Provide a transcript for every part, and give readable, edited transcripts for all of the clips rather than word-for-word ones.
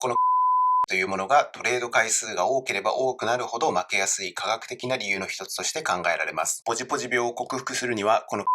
このというものがトレード回数が多ければ多くなるほど負けやすい科学的な理由の一つとして考えられます。ポジポジ病を克服するには、この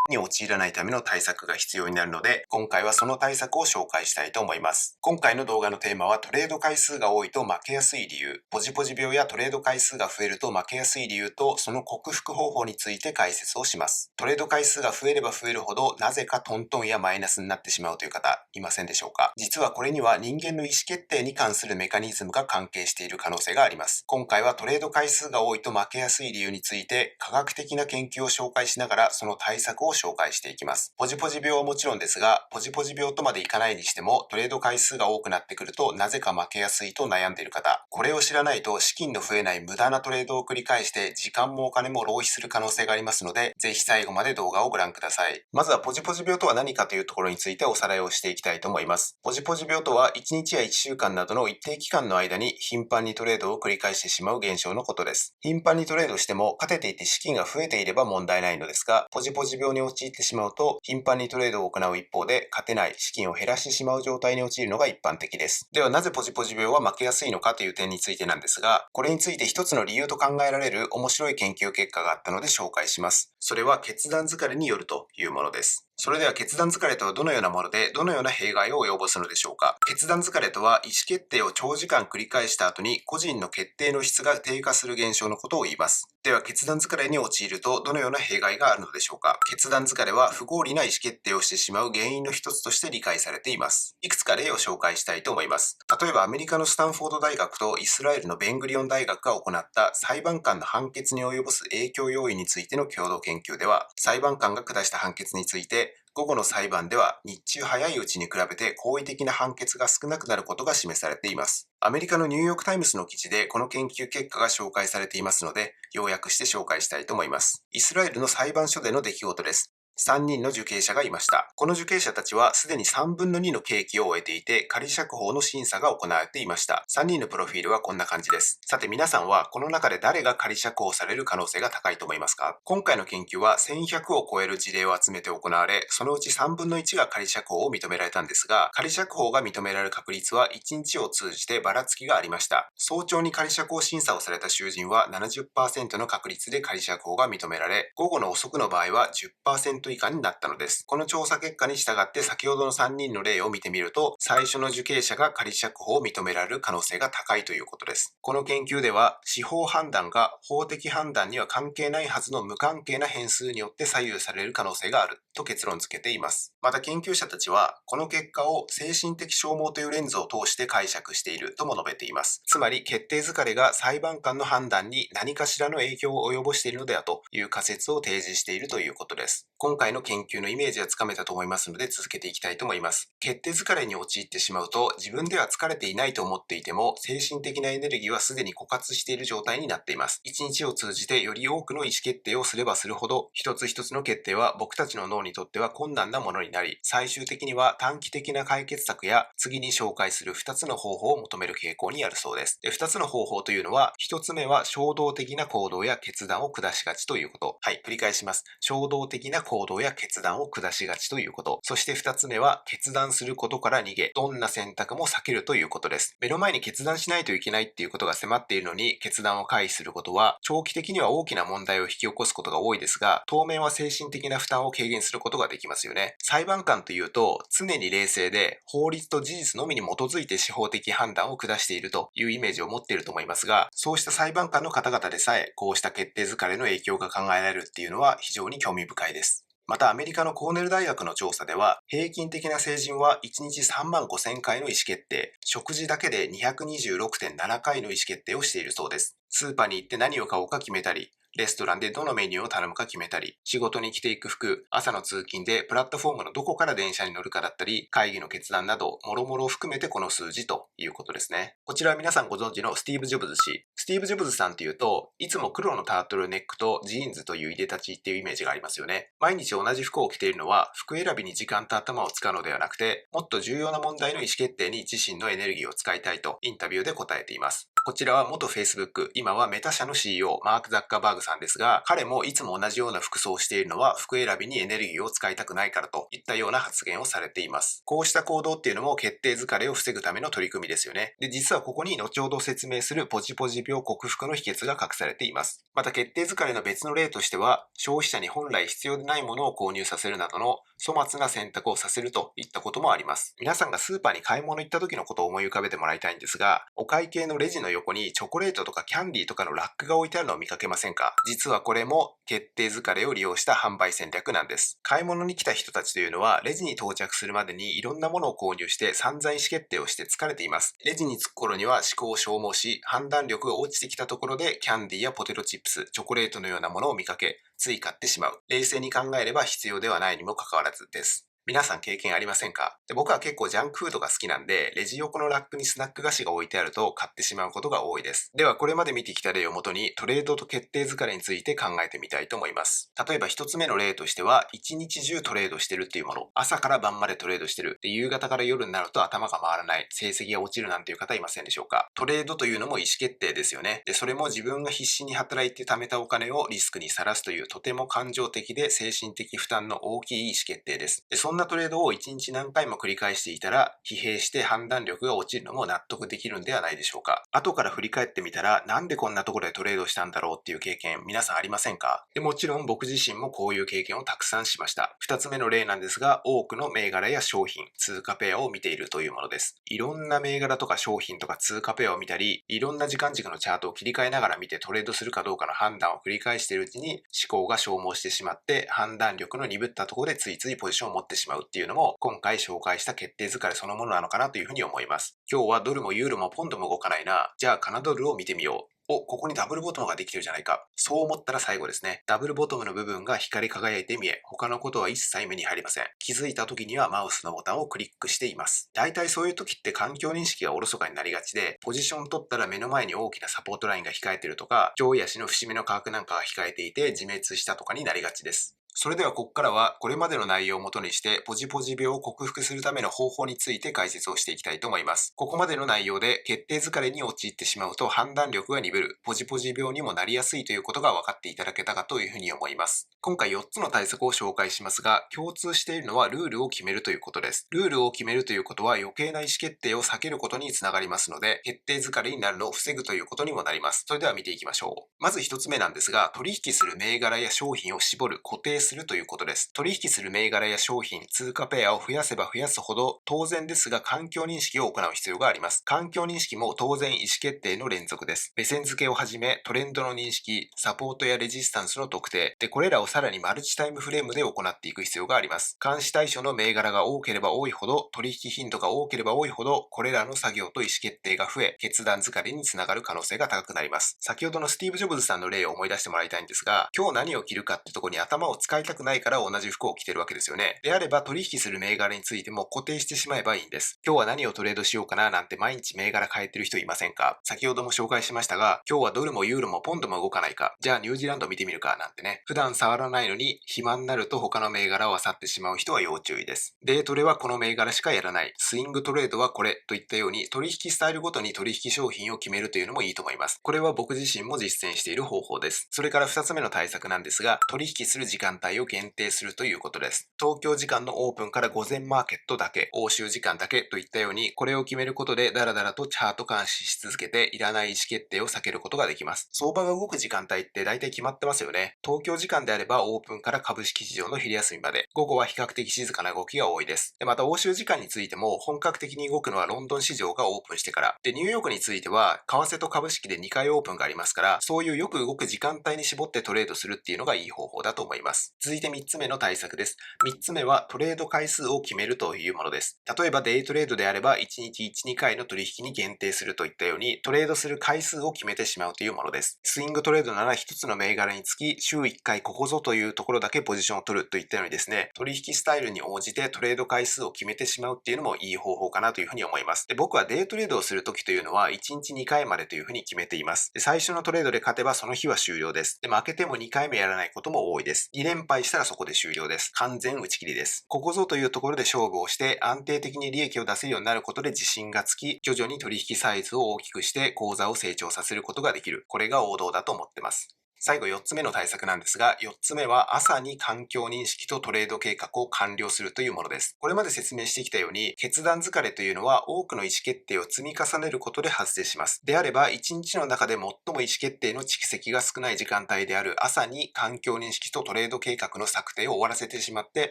に陥らないための対策が必要になるので、今回はその対策を紹介したいと思います。今回の動画のテーマはトレード回数が多いと負けやすい理由、ポジポジ病やトレード回数が増えると負けやすい理由とその克服方法について解説をします。トレード回数が増えれば増えるほどなぜかトントンやマイナスになってしまうという方いませんでしょうか。実はこれには人間の意思決定に関するメカニズムが関係している可能性があります。今回はトレード回数が多いと負けやすい理由について科学的な研究を紹介しながらその対策を紹介していきます。ポジポジ病はもちろんですが、ポジポジ病とまでいかないにしてもトレード回数が多くなってくるとなぜか負けやすいと悩んでいる方、これを知らないと資金の増えない無駄なトレードを繰り返して時間もお金も浪費する可能性がありますので、ぜひ最後まで動画をご覧ください。まずはポジポジ病とは何かというところについておさらいをしていきたいと思います。ポジポジ病とは1日や1週間などの一定期間の間に頻繁にトレードを繰り返してしまう現象のことです。頻繁にトレードしても勝てていて資金が増えていれば問題ないのですが、ポジポジ病に陥ってしまうと頻繁にトレードを行う一方で勝てない資金を減らしてしまう状態に陥るのが一般的です。ではなぜポジポジ病は負けやすいのかという点についてなんですが、これについて一つの理由と考えられる面白い研究結果があったので紹介します。それは決断疲れによるというものです。それでは決断疲れとはどのようなもので、どのような弊害を及ぼすのでしょうか。決断疲れとは意思決定を長時間繰り返した後に個人の決定の質が低下する現象のことを言います。では決断疲れに陥るとどのような弊害があるのでしょうか。決断疲れは不合理な意思決定をしてしまう原因の一つとして理解されています。いくつか例を紹介したいと思います。例えばアメリカのスタンフォード大学とイスラエルのベングリオン大学が行った裁判官の判決に及ぼす影響要因についての共同研究では、裁判官が下した判決について午後の裁判では日中早いうちに比べて好意的な判決が少なくなることが示されています。アメリカのニューヨークタイムズの記事でこの研究結果が紹介されていますので、要約して紹介したいと思います。イスラエルの裁判所での出来事です。3人の受刑者がいました。この受刑者たちはすでに3分の2の刑期を終えていて、仮釈放の審査が行われていました。3人のプロフィールはこんな感じです。さて皆さんはこの中で誰が仮釈放される可能性が高いと思いますか？今回の研究は1100を超える事例を集めて行われ、そのうち3分の1が仮釈放を認められたんですが、仮釈放が認められる確率は1日を通じてばらつきがありました。早朝に仮釈放審査をされた囚人は 70% の確率で仮釈放が認められ、午後の遅くの場合は 10% 以下になったのです。この調査結果に従って先ほどの3人の例を見てみると、最初の受刑者が仮釈放を認められる可能性が高いということです。この研究では、司法判断が法的判断には関係ないはずの無関係な変数によって左右される可能性があると結論付けています。また研究者たちは、この結果を精神的消耗というレンズを通して解釈しているとも述べています。つまり、決定疲れが裁判官の判断に何かしらの影響を及ぼしているのではという仮説を提示しているということです。今回の研究のイメージはつかめたと思いますので続けていきたいと思います。決定疲れに陥ってしまうと、自分では疲れていないと思っていても、精神的なエネルギーはすでに枯渇している状態になっています。一日を通じてより多くの意思決定をすればするほど、一つ一つの決定は僕たちの脳にとっては困難なものになり、最終的には短期的な解決策や次に紹介する2つの方法を求める傾向にあるそうです。2つの方法というのは、1つ目は衝動的な行動や決断を下しがちということ。はい、繰り返します。衝動的な行動や決断を下しがちということ。そして2つ目は決断することから逃げ、どんな選択も避けるということです。目の前に決断しないといけないっていうことが迫っているのに決断を回避することは長期的には大きな問題を引き起こすことが多いですが、当面は精神的な負担を軽減することができますよね。裁判官というと常に冷静で法律と事実のみに基づいて司法的判断を下しているというイメージを持っていると思いますが、そうした裁判官の方々でさえこうした決定疲れの影響が考えられるっていうのは非常に興味深いです。またアメリカのコーネル大学の調査では、平均的な成人は1日3万5000回の意思決定、食事だけで 226.7 回の意思決定をしているそうです。スーパーに行って何を買おうか決めたり、レストランでどのメニューを頼むか決めたり、仕事に着ていく服、朝の通勤でプラットフォームのどこから電車に乗るかだったり、会議の決断など、もろもろを含めてこの数字ということですね。こちらは皆さんご存知のスティーブ・ジョブズ氏。スティーブ・ジョブズさんというと、いつも黒のタートルネックとジーンズといういでたちっていうイメージがありますよね。毎日同じ服を着ているのは、服選びに時間と頭を使うのではなくて、もっと重要な問題の意思決定に自身のエネルギーを使いたいとインタビューで答えています。こちらは元 Facebook、今はメタ社の CEO、マーク・ザッカーバーグさんですが、彼もいつも同じような服装をしているのは服選びにエネルギーを使いたくないからといったような発言をされています。こうした行動っていうのも決定疲れを防ぐための取り組みですよね。で、実はここに後ほど説明するポジポジ病克服の秘訣が隠されています。また決定疲れの別の例としては、消費者に本来必要でないものを購入させるなどの粗末な選択をさせるといったこともあります。皆さんがスーパーに買い物行った時のことを思い浮かべてもらいたいんですが、お会計のレジの横にチョコレートとかキャンディーとかのラックが置いてあるのを見かけませんか？実はこれも決定疲れを利用した販売戦略なんです。買い物に来た人たちというのは、レジに到着するまでにいろんなものを購入して散々意思決定をして疲れています。レジに着く頃には思考を消耗し、判断力が落ちてきたところでキャンディーやポテトチップス、チョコレートのようなものを見かけ、つい買ってしまう。冷静に考えれば必要ではないにもかかわらずです。皆さん経験ありませんか？僕は結構ジャンクフードが好きなんで、レジ横のラックにスナック菓子が置いてあると買ってしまうことが多いです。ではこれまで見てきた例をもとにトレードと決定疲れについて考えてみたいと思います。例えば一つ目の例としては、一日中トレードしてるっていうもの。朝から晩までトレードしてる。で、夕方から夜になると頭が回らない。成績が落ちるなんていう方いませんでしょうか？トレードというのも意思決定ですよね。で、それも自分が必死に働いて貯めたお金をリスクにさらすというとても感情的で精神的負担の大きい意思決定です。で、そんなトレードを1日何回も繰り返していたら、疲弊して判断力が落ちるのも納得できるんではないでしょうか。後から振り返ってみたら、なんでこんなところでトレードしたんだろうっていう経験、皆さんありませんか？で、もちろん僕自身もこういう経験をたくさんしました。二つ目の例なんですが、多くの銘柄や商品、通貨ペアを見ているというものです。いろんな銘柄とか商品とか通貨ペアを見たり、いろんな時間軸のチャートを切り替えながら見てトレードするかどうかの判断を繰り返しているうちに、思考が消耗してしまって、判断力の鈍ったところでついついポジションを持ってしまうっていうのも、今回紹介した決定疲れそのものなのかなというふうに思います。今日はドルもユーロもポンドも動かないな。じゃあカナダドルを見てみよう。お、ここにダブルボトムができてるじゃないか。そう思ったら最後ですね。ダブルボトムの部分が光り輝いて見え、他のことは一切目に入りません。気づいた時にはマウスのボタンをクリックしています。大体そういう時って環境認識がおろそかになりがちで、ポジション取ったら目の前に大きなサポートラインが控えてるとか、上位足の節目の価格なんかが控えていて自滅したとかになりがちです。それではここからはこれまでの内容をもとにしてポジポジ病を克服するための方法について解説をしていきたいと思います。ここまでの内容で決定疲れに陥ってしまうと判断力が鈍るポジポジ病にもなりやすいということが分かっていただけたかというふうに思います。今回4つの対策を紹介しますが、共通しているのはルールを決めるということです。ルールを決めるということは余計な意思決定を避けることにつながりますので、決定疲れになるのを防ぐということにもなります。それでは見ていきましょう。まず1つ目なんですが、取引する銘柄や商品を絞る、固定するということです。取引する銘柄や商品、通貨ペアを増やせば増やすほど、当然ですが環境認識を行う必要があります。環境認識も当然意思決定の連続です。目線付けをはじめ、トレンドの認識、サポートやレジスタンスの特定、で、これらをさらにマルチタイムフレームで行っていく必要があります。監視対象の銘柄が多ければ多いほど、取引頻度が多ければ多いほど、これらの作業と意思決定が増え、決断疲れにつながる可能性が高くなります。先ほどのスティーブ・ジョブズさんの例を思い出してもらいたいんですが、今日何を着るかってとこに頭を使いたくないから同じ服を着てるわけですよね。であれば取引する銘柄についても固定してしまえばいいんです。今日は何をトレードしようかななんて毎日銘柄変えてる人いませんか？先ほども紹介しましたが、今日はドルもユーロもポンドも動かないか、じゃあニュージーランド見てみるかなんてね、普段触らないのに暇になると他の銘柄を漁ってしまう人は要注意です。デートレはこの銘柄しかやらない、スイングトレードはこれといったように取引スタイルごとに取引商品を決めるというのもいいと思います。これは僕自身も実践している方法です。それから2つ目の対策なんですが、取引する時間帯を限定するということです。東京時間のオープンから午前マーケットだけ、欧州時間だけといったように、これを決めることでダラダラとチャート監視し続けていらない意思決定を避けることができます。相場が動く時間帯って大体決まってますよね。東京時間であればオープンから株式市場の昼休みまで、午後は比較的静かな動きが多いです。で、また欧州時間についても本格的に動くのはロンドン市場がオープンしてから。で、ニューヨークについては為替と株式で2回オープンがありますから、そういうよく動く時間帯に絞ってトレードするっていうのがいい方法だと思います。続いて3つ目の対策です。3つ目はトレード回数を決めるというものです。例えばデイトレードであれば1日1、2回の取引に限定するといったようにトレードする回数を決めてしまうというものです。スイングトレードなら1つの銘柄につき週1回ここぞというところだけポジションを取るといったようにですね、取引スタイルに応じてトレード回数を決めてしまうっていうのもいい方法かなというふうに思います。で、僕はデイトレードをするときというのは1日2回までというふうに決めています。で、最初のトレードで勝てばその日は終了です。で、負けても2回目やらないことも多いです。2連連敗したらそこで終了です。完全打ち切りです。ここぞというところで勝負をして安定的に利益を出せるようになることで自信がつき、徐々に取引サイズを大きくして口座を成長させることができる。これが王道だと思ってます。最後4つ目の対策なんですが、4つ目は朝に環境認識とトレード計画を完了するというものです。これまで説明してきたように、決断疲れというのは多くの意思決定を積み重ねることで発生します。であれば、1日の中で最も意思決定の蓄積が少ない時間帯である朝に環境認識とトレード計画の策定を終わらせてしまって、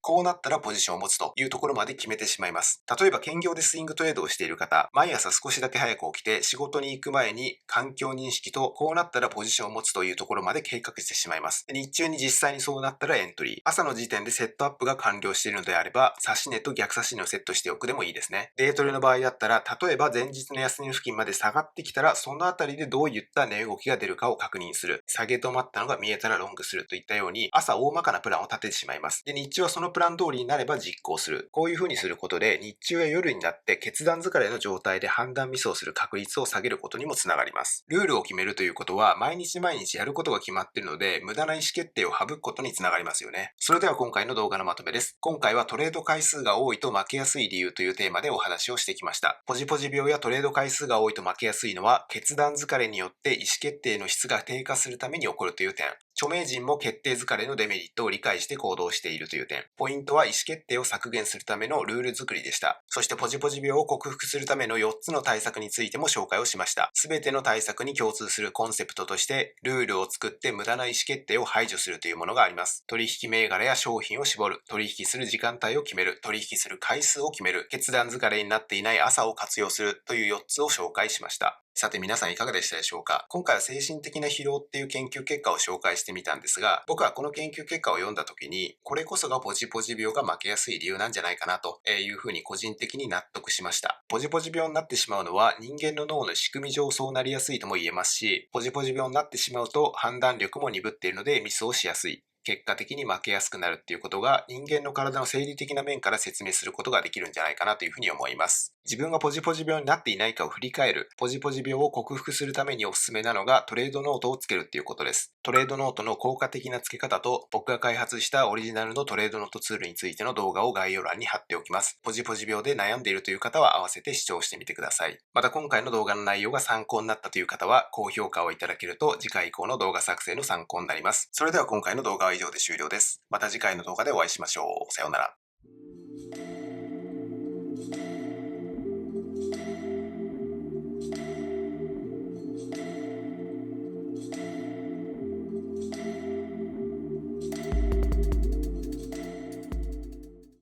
こうなったらポジションを持つというところまで決めてしまいます。例えば、兼業でスイングトレードをしている方、毎朝少しだけ早く起きて仕事に行く前に環境認識とこうなったらポジションを持つというところまで計画してしまいます。日中に実際にそうなったらエントリー。朝の時点でセットアップが完了しているのであれば、指し値と逆指し値をセットしておくでもいいですね。デイトレの場合だったら、例えば前日の安値付近まで下がってきたら、そのあたりでどういった値動きが出るかを確認する。下げ止まったのが見えたらロングするといったように、朝大まかなプランを立ててしまいます。で、日中はそのプラン通りになれば実行する。こういう風にすることで、日中や夜になって決断疲れの状態で判断ミスをする確率を下げることにもつながります。ルールを決めるということは、毎日毎日やることが決まっているので、無駄な意思決定を省くことにつながりますよね。それでは今回の動画のまとめです。今回はトレード回数が多いと負けやすい理由というテーマでお話をしてきました。ポジポジ病やトレード回数が多いと負けやすいのは、決断疲れによって意思決定の質が低下するために起こるという点。著名人も決定疲れのデメリットを理解して行動しているという点。ポイントは意思決定を削減するためのルール作りでした。そしてポジポジ病を克服するための4つの対策についても紹介をしました。すべての対策に共通するコンセプトとして、ルールを作って無駄な意思決定を排除するというものがあります。取引銘柄や商品を絞る、取引する時間帯を決める、取引する回数を決める、決断疲れになっていない朝を活用するという4つを紹介しました。さて皆さんいかがでしたでしょうか。今回は精神的な疲労っていう研究結果を紹介してみたんですが、僕はこの研究結果を読んだ時に、これこそがポジポジ病が負けやすい理由なんじゃないかなというふうに個人的に納得しました。ポジポジ病になってしまうのは人間の脳の仕組み上そうなりやすいとも言えますし、ポジポジ病になってしまうと判断力も鈍っているのでミスをしやすい。結果的に負けやすくなるっていうことが人間の体の生理的な面から説明することができるんじゃないかなというふうに思います。自分がポジポジ病になっていないかを振り返る、ポジポジ病を克服するためにおすすめなのがトレードノートをつけるっていうことです。トレードノートの効果的なつけ方と僕が開発したオリジナルのトレードノートツールについての動画を概要欄に貼っておきます。ポジポジ病で悩んでいるという方は合わせて視聴してみてください。また今回の動画の内容が参考になったという方は高評価をいただけると次回以降の動画作成の参考になります。それでは今回の動画は以上で終了です。また次回の動画でお会いしましょう。さようなら。